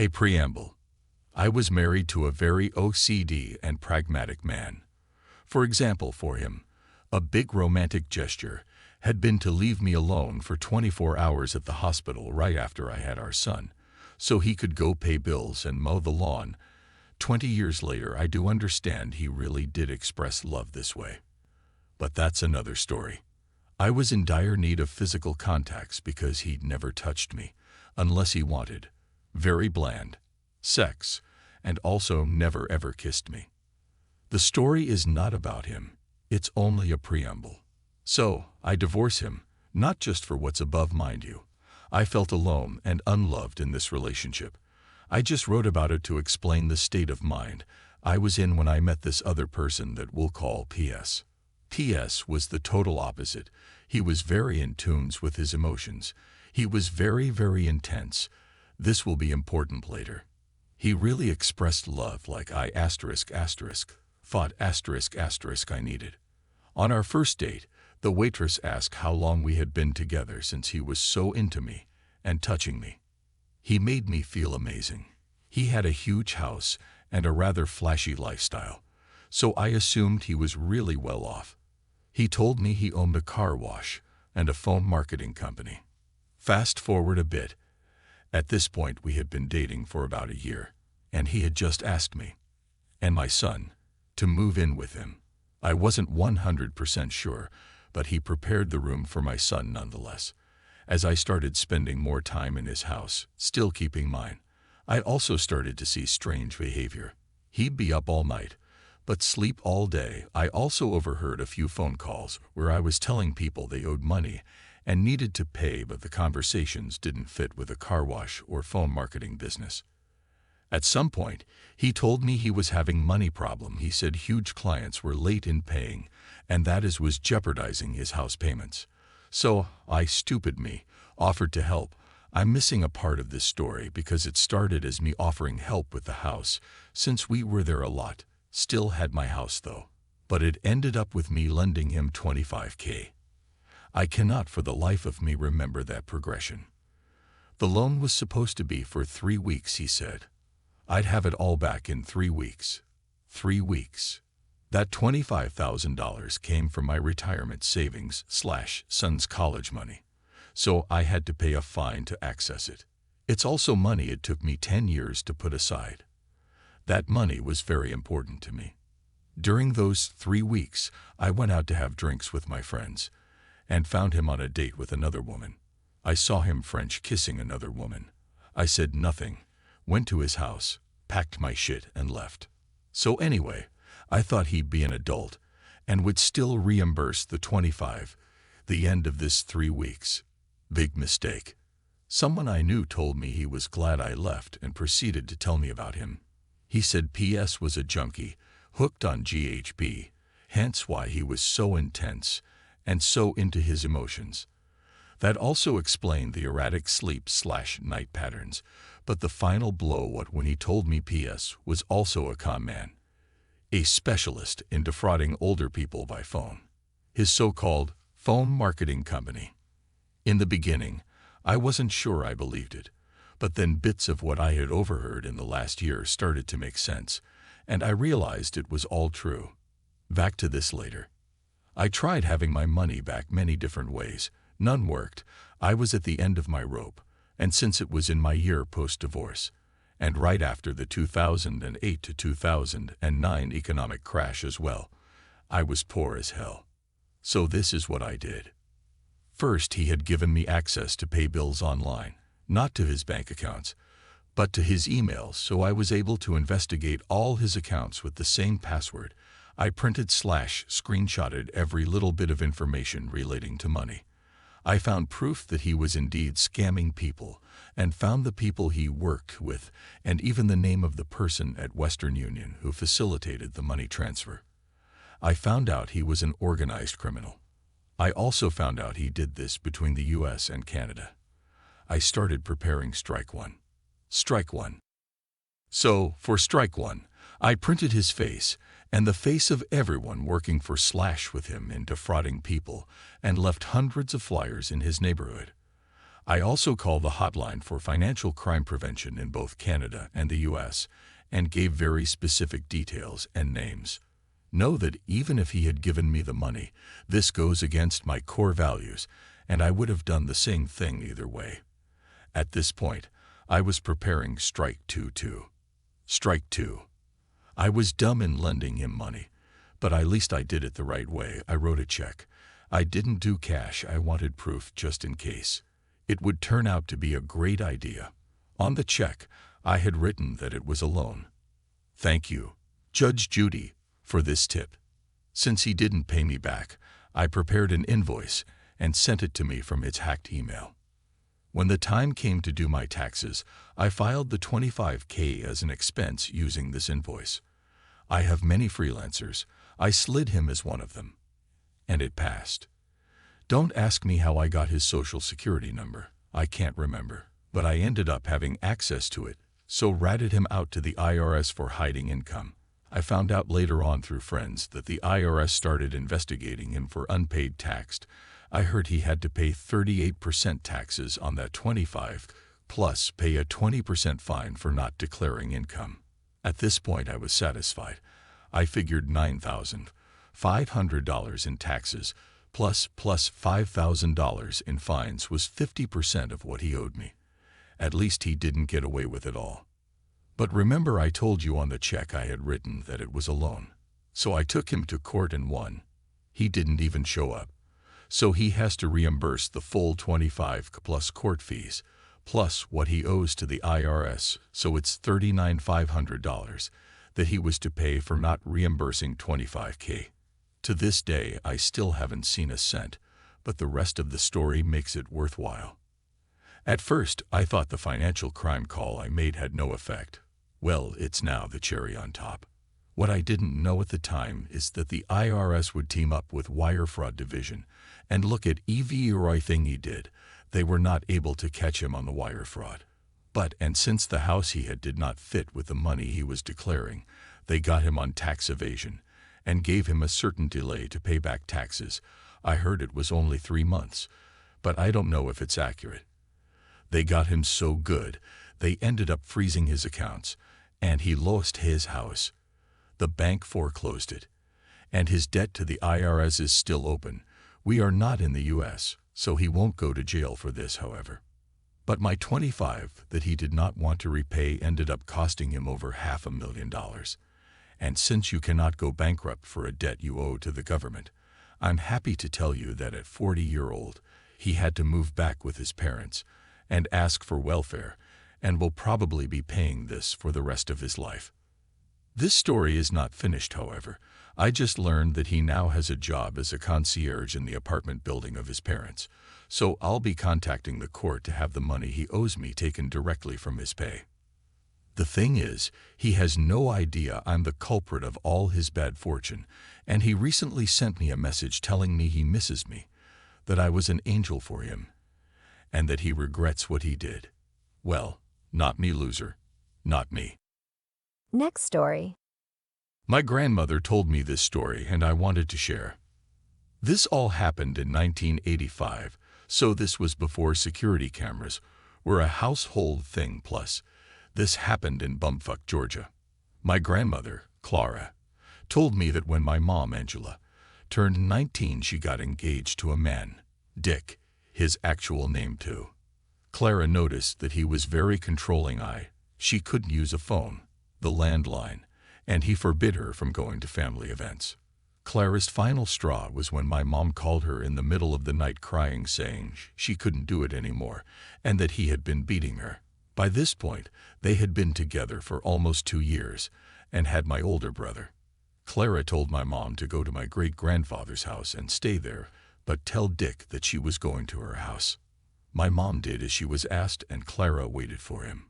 A preamble. I was married to a very OCD and pragmatic man. For example, for him, a big romantic gesture had been to leave me alone for 24 hours at the hospital right after I had our son, so he could go pay bills and mow the lawn. 20 years later, I do understand he really did express love this way. But that's another story. I was in dire need of physical contacts because he'd never touched me, unless he wanted. Very bland. Sex. And also never ever kissed me. The story is not about him. It's only a preamble. So, I divorce him, not just for what's above, mind you. I felt alone and unloved in this relationship. I just wrote about it to explain the state of mind I was in when I met this other person that we'll call PS. PS was the total opposite. He was very in tune with his emotions. He was very, very intense. This will be important later. He really expressed love like I thought I needed. On our first date, the waitress asked how long we had been together since he was so into me and touching me. He made me feel amazing. He had a huge house and a rather flashy lifestyle, so I assumed he was really well off. He told me he owned a car wash and a phone marketing company. Fast forward a bit. At this point, we had been dating for about a year, and he had just asked me, and my son, to move in with him. I wasn't 100% sure, but he prepared the room for my son nonetheless. As I started spending more time in his house, still keeping mine, I also started to see strange behavior. He'd be up all night, but sleep all day. I also overheard a few phone calls where I was telling people they owed money and needed to pay, but the conversations didn't fit with a car wash or phone marketing business. At some point, he told me he was having money problem. He said huge clients were late in paying, and that was jeopardizing his house payments. So I, stupid me, offered to help. I'm missing a part of this story because it started as me offering help with the house, since we were there a lot. Still had my house though. But it ended up with me lending him $25K. I cannot for the life of me remember that progression. The loan was supposed to be for 3 weeks, he said. I'd have it all back in 3 weeks. 3 weeks. That $25,000 came from my retirement savings / son's college money, so I had to pay a fine to access it. It's also money it took me 10 years to put aside. That money was very important to me. During those 3 weeks, I went out to have drinks with my friends and found him on a date with another woman. I saw him French kissing another woman. I said nothing, went to his house, packed my shit and left. So anyway, I thought he'd be an adult and would still reimburse the 25. The end of this 3 weeks. Big mistake. Someone I knew told me he was glad I left and proceeded to tell me about him. He said PS was a junkie, hooked on GHB, hence why he was so intense and so into his emotions. That also explained the erratic sleep / night patterns, but the final blow when he told me PS was also a con man. A specialist in defrauding older people by phone. His so-called phone marketing company. In the beginning, I wasn't sure I believed it, but then bits of what I had overheard in the last year started to make sense, and I realized it was all true. Back to this later. I tried having my money back many different ways. None worked. I was at the end of my rope, and since it was in my year post-divorce, and right after the 2008 to 2009 economic crash as well, I was poor as hell. So this is what I did. First, he had given me access to pay bills online, not to his bank accounts, but to his emails, so I was able to investigate all his accounts with the same password. I printed / screenshotted every little bit of information relating to money. I found proof that he was indeed scamming people and found the people he worked with and even the name of the person at Western Union who facilitated the money transfer. I found out he was an organized criminal. I also found out he did this between the US and Canada. I started preparing Strike One. Strike One. So, for Strike One, I printed his face and the face of everyone working for / with him in defrauding people and left hundreds of flyers in his neighborhood. I also call the hotline for financial crime prevention in both Canada and the US and gave very specific details and names. Know that even if he had given me the money, this goes against my core values, and I would have done the same thing either way. At this point, I was preparing strike 2. Strike 2. I was dumb in lending him money, but at least I did it the right way. I wrote a check. I didn't do cash. I wanted proof just in case. It would turn out to be a great idea. On the check, I had written that it was a loan. Thank you, Judge Judy, for this tip. Since he didn't pay me back, I prepared an invoice and sent it to me from its hacked email. When the time came to do my taxes, I filed the $25,000 as an expense using this invoice. I have many freelancers. I slid him as one of them. And it passed. Don't ask me how I got his social security number. I can't remember. But I ended up having access to it, so ratted him out to the IRS for hiding income. I found out later on through friends that the IRS started investigating him for unpaid tax. I heard he had to pay 38% taxes on that 25, plus pay a 20% fine for not declaring income. At this point I was satisfied. I figured $9,500 in taxes, plus $5,000 in fines was 50% of what he owed me. At least he didn't get away with it all. But remember I told you on the check I had written that it was a loan. So I took him to court and won. He didn't even show up. So he has to reimburse the full 25 plus court fees, plus what he owes to the IRS, so it's $39,500 that he was to pay for not reimbursing $25,000. To this day, I still haven't seen a cent, but the rest of the story makes it worthwhile. At first, I thought the financial crime call I made had no effect. Well, it's now the cherry on top. What I didn't know at the time is that the IRS would team up with Wire Fraud Division and look at everything he did. They were not able to catch him on the wire fraud. And since the house he had did not fit with the money he was declaring, they got him on tax evasion and gave him a certain delay to pay back taxes. I heard it was only 3 months, but I don't know if it's accurate. They got him so good, they ended up freezing his accounts, and he lost his house. The bank foreclosed it, and his debt to the IRS is still open. We are not in the US, so he won't go to jail for this, however. But my 25 that he did not want to repay ended up costing him over $500,000. And since you cannot go bankrupt for a debt you owe to the government, I'm happy to tell you that at 40-year-old, he had to move back with his parents and ask for welfare, and will probably be paying this for the rest of his life. This story is not finished, however. I just learned that he now has a job as a concierge in the apartment building of his parents, so I'll be contacting the court to have the money he owes me taken directly from his pay. The thing is, he has no idea I'm the culprit of all his bad fortune, and he recently sent me a message telling me he misses me, that I was an angel for him, and that he regrets what he did. Well, not me, loser. Not me. Next story. My grandmother told me this story and I wanted to share. This all happened in 1985, so this was before security cameras were a household thing. Plus, this happened in Bumfuck, Georgia. My grandmother, Clara, told me that when my mom, Angela, turned 19, she got engaged to a man, Dick, his actual name too. Clara noticed that he was very controlling. She couldn't use a phone, the landline, and he forbid her from going to family events. Clara's final straw was when my mom called her in the middle of the night crying, saying she couldn't do it anymore and that he had been beating her. By this point, they had been together for almost 2 years and had my older brother. Clara told my mom to go to my great-grandfather's house and stay there, but tell Dick that she was going to her house. My mom did as she was asked, and Clara waited for him.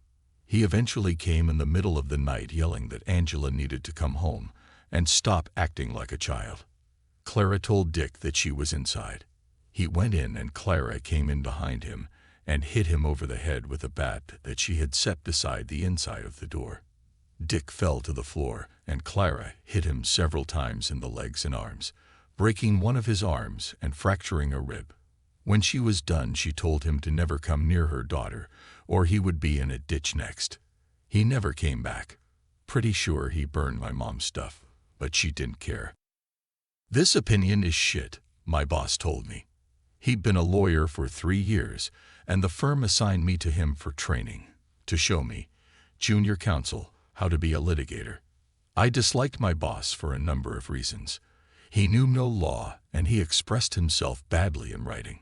He eventually came in the middle of the night yelling that Angela needed to come home and stop acting like a child. Clara told Dick that she was inside. He went in and Clara came in behind him and hit him over the head with a bat that she had set beside the inside of the door. Dick fell to the floor and Clara hit him several times in the legs and arms, breaking one of his arms and fracturing a rib. When she was done, she told him to never come near her daughter, or he would be in a ditch next. He never came back. Pretty sure he burned my mom's stuff, but she didn't care. This opinion is shit, my boss told me. He'd been a lawyer for 3 years, and the firm assigned me to him for training, to show me, junior counsel, how to be a litigator. I disliked my boss for a number of reasons. He knew no law, and he expressed himself badly in writing.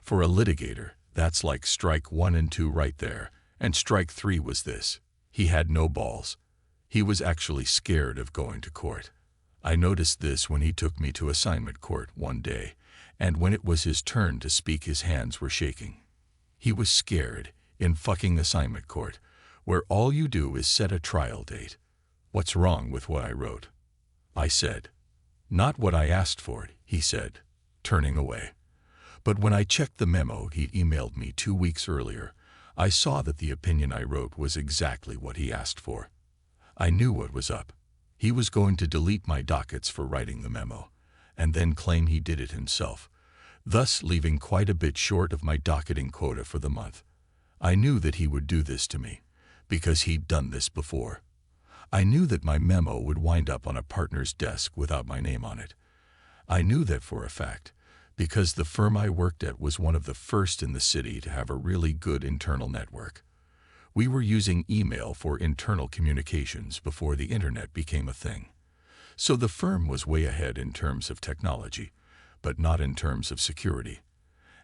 For a litigator, that's like strike 1 and 2 right there, and strike 3 was this. He had no balls. He was actually scared of going to court. I noticed this when he took me to assignment court one day, and when it was his turn to speak, his hands were shaking. He was scared in fucking assignment court, where all you do is set a trial date. What's wrong with what I wrote? I said. Not what I asked for, he said, turning away. But when I checked the memo he'd emailed me 2 weeks earlier, I saw that the opinion I wrote was exactly what he asked for. I knew what was up. He was going to delete my dockets for writing the memo, and then claim he did it himself, thus leaving quite a bit short of my docketing quota for the month. I knew that he would do this to me, because he'd done this before. I knew that my memo would wind up on a partner's desk without my name on it. I knew that for a fact, because the firm I worked at was one of the first in the city to have a really good internal network. We were using email for internal communications before the internet became a thing. So the firm was way ahead in terms of technology, but not in terms of security.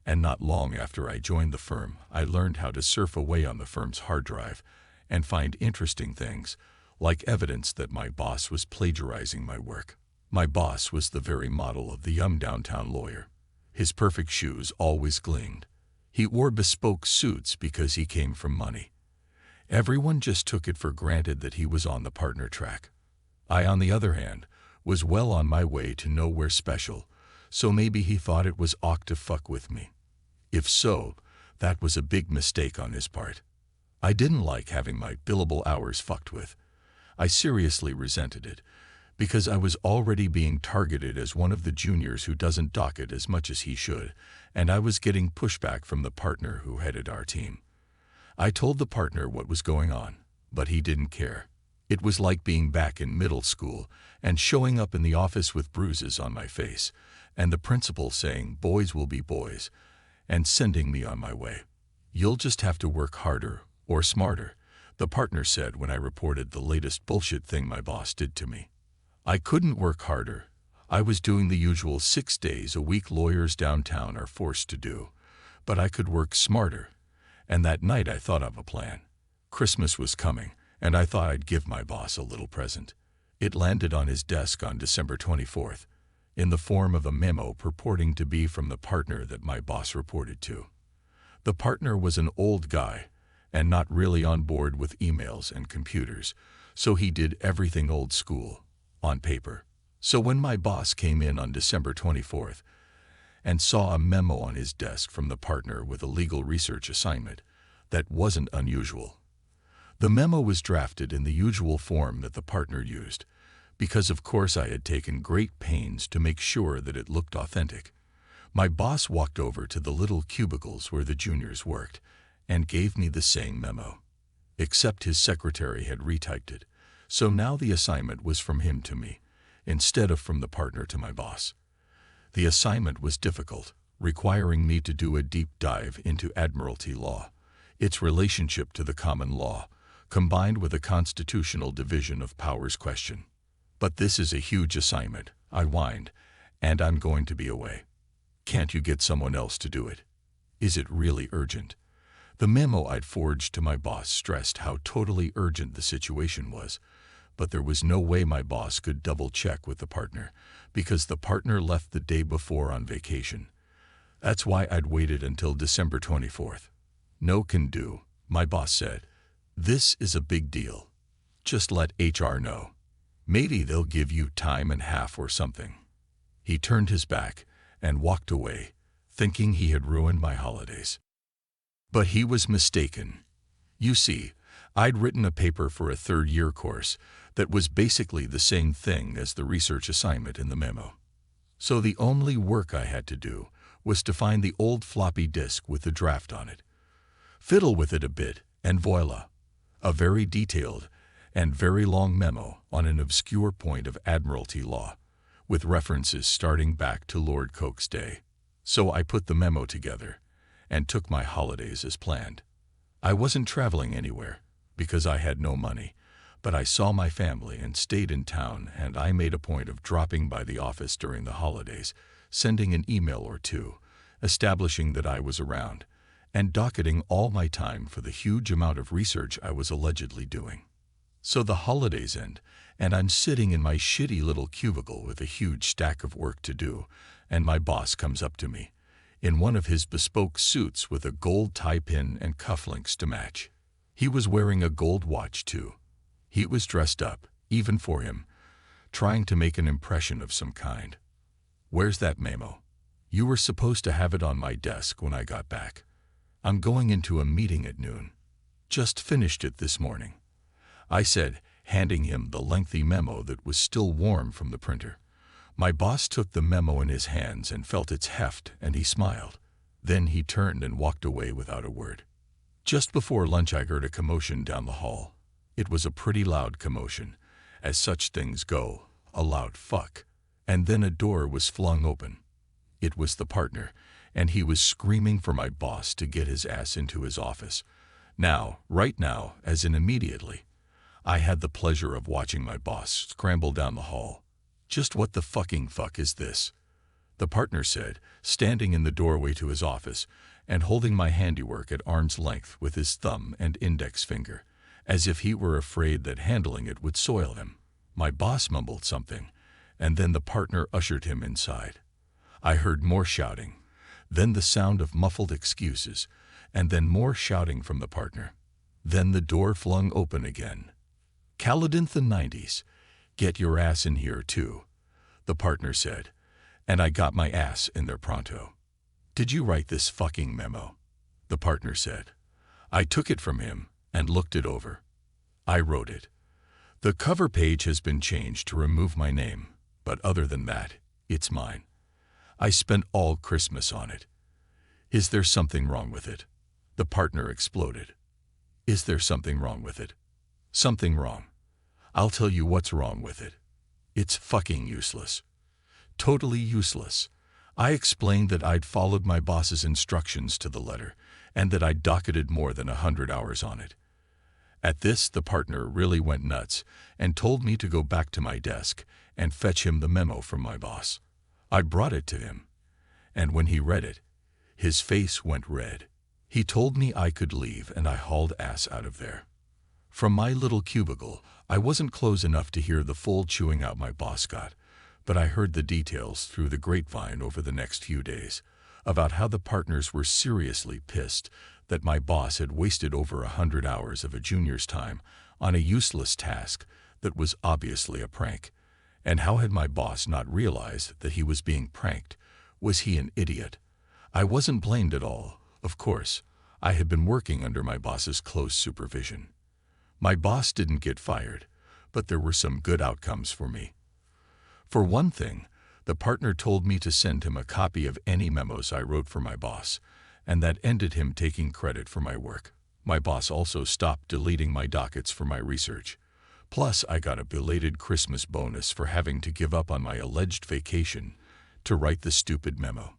And not long after I joined the firm, I learned how to surf away on the firm's hard drive and find interesting things, like evidence that my boss was plagiarizing my work. My boss was the very model of the young downtown lawyer. His perfect shoes always gleamed. He wore bespoke suits because he came from money. Everyone just took it for granted that he was on the partner track. I, on the other hand, was well on my way to nowhere special, so maybe he thought it was ought to fuck with me. If so, that was a big mistake on his part. I didn't like having my billable hours fucked with. I seriously resented it, because I was already being targeted as one of the juniors who doesn't docket as much as he should, and I was getting pushback from the partner who headed our team. I told the partner what was going on, but he didn't care. It was like being back in middle school and showing up in the office with bruises on my face, and the principal saying, "Boys will be boys," and sending me on my way. "You'll just have to work harder or smarter," the partner said when I reported the latest bullshit thing my boss did to me. I couldn't work harder. I was doing the usual 6 days a week lawyers downtown are forced to do, but I could work smarter. And that night I thought of a plan. Christmas was coming, and I thought I'd give my boss a little present. It landed on his desk on December 24th, in the form of a memo purporting to be from the partner that my boss reported to. The partner was an old guy, and not really on board with emails and computers, so he did everything old school, on paper. So when my boss came in on December 24th, and saw a memo on his desk from the partner with a legal research assignment, that wasn't unusual. The memo was drafted in the usual form that the partner used, because of course I had taken great pains to make sure that it looked authentic. My boss walked over to the little cubicles where the juniors worked and gave me the same memo. Except his secretary had retyped it, so now the assignment was from him to me, instead of from the partner to my boss. The assignment was difficult, requiring me to do a deep dive into admiralty law, its relationship to the common law, combined with a constitutional division of powers question. "But this is a huge assignment," I whined, "and I'm going to be away. Can't you get someone else to do it? Is it really urgent?" The memo I'd forged to my boss stressed how totally urgent the situation was, but there was no way my boss could double-check with the partner, because the partner left the day before on vacation. That's why I'd waited until December 24th. "No can do," my boss said. "This is a big deal. Just let HR know. Maybe they'll give you time and a half or something." He turned his back and walked away, thinking he had ruined my holidays. But he was mistaken. You see, I'd written a paper for a third-year course that was basically the same thing as the research assignment in the memo. So the only work I had to do was to find the old floppy disk with the draft on it, fiddle with it a bit, and voila, a very detailed and very long memo on an obscure point of Admiralty law, with references starting back to Lord Coke's day. So I put the memo together and took my holidays as planned. I wasn't traveling anywhere because I had no money, but I saw my family and stayed in town, and I made a point of dropping by the office during the holidays, sending an email or two, establishing that I was around, and docketing all my time for the huge amount of research I was allegedly doing. So the holidays end, and I'm sitting in my shitty little cubicle with a huge stack of work to do, and my boss comes up to me, in one of his bespoke suits with a gold tie pin and cufflinks to match. He was wearing a gold watch too. He was dressed up, even for him, trying to make an impression of some kind. "Where's that memo? You were supposed to have it on my desk when I got back. I'm going into a meeting at noon. Just finished it this morning," I said, handing him the lengthy memo that was still warm from the printer. My boss took the memo in his hands and felt its heft, and he smiled. Then he turned and walked away without a word. Just before lunch I heard a commotion down the hall. It was a pretty loud commotion, as such things go, a loud fuck. And then a door was flung open. It was the partner, and he was screaming for my boss to get his ass into his office. Now, right now, as in immediately. I had the pleasure of watching my boss scramble down the hall. "Just what the fucking fuck is this?" the partner said, standing in the doorway to his office and holding my handiwork at arm's length with his thumb and index finger, as if he were afraid that handling it would soil him. My boss mumbled something, and then the partner ushered him inside. I heard more shouting, then the sound of muffled excuses, and then more shouting from the partner. Then the door flung open again. "Caledon the 90s, get your ass in here too," the partner said, and I got my ass in there pronto. "Did you write this fucking memo?" the partner said. I took it from him and looked it over. "I wrote it. The cover page has been changed to remove my name, but other than that, it's mine. I spent all Christmas on it. Is there something wrong with it?" the partner exploded. "Is there something wrong with it? Something wrong. I'll tell you what's wrong with it. It's fucking useless. Totally useless." I explained that I'd followed my boss's instructions to the letter, and that I'd docketed more than 100 hours on it. At this, the partner really went nuts and told me to go back to my desk and fetch him the memo from my boss. I brought it to him, and when he read it, his face went red. He told me I could leave, and I hauled ass out of there. From my little cubicle, I wasn't close enough to hear the full chewing out my boss got, but I heard the details through the grapevine over the next few days about how the partners were seriously pissed that my boss had wasted over 100 hours of a junior's time on a useless task that was obviously a prank. And how had my boss not realized that he was being pranked? Was he an idiot? I wasn't blamed at all, of course. I had been working under my boss's close supervision. My boss didn't get fired, but there were some good outcomes for me. For one thing, the partner told me to send him a copy of any memos I wrote for my boss, and that ended him taking credit for my work. My boss also stopped deleting my dockets for my research. Plus, I got a belated Christmas bonus for having to give up on my alleged vacation to write the stupid memo.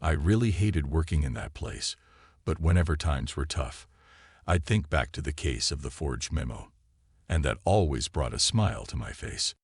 I really hated working in that place, but whenever times were tough, I'd think back to the case of the forged memo, and that always brought a smile to my face.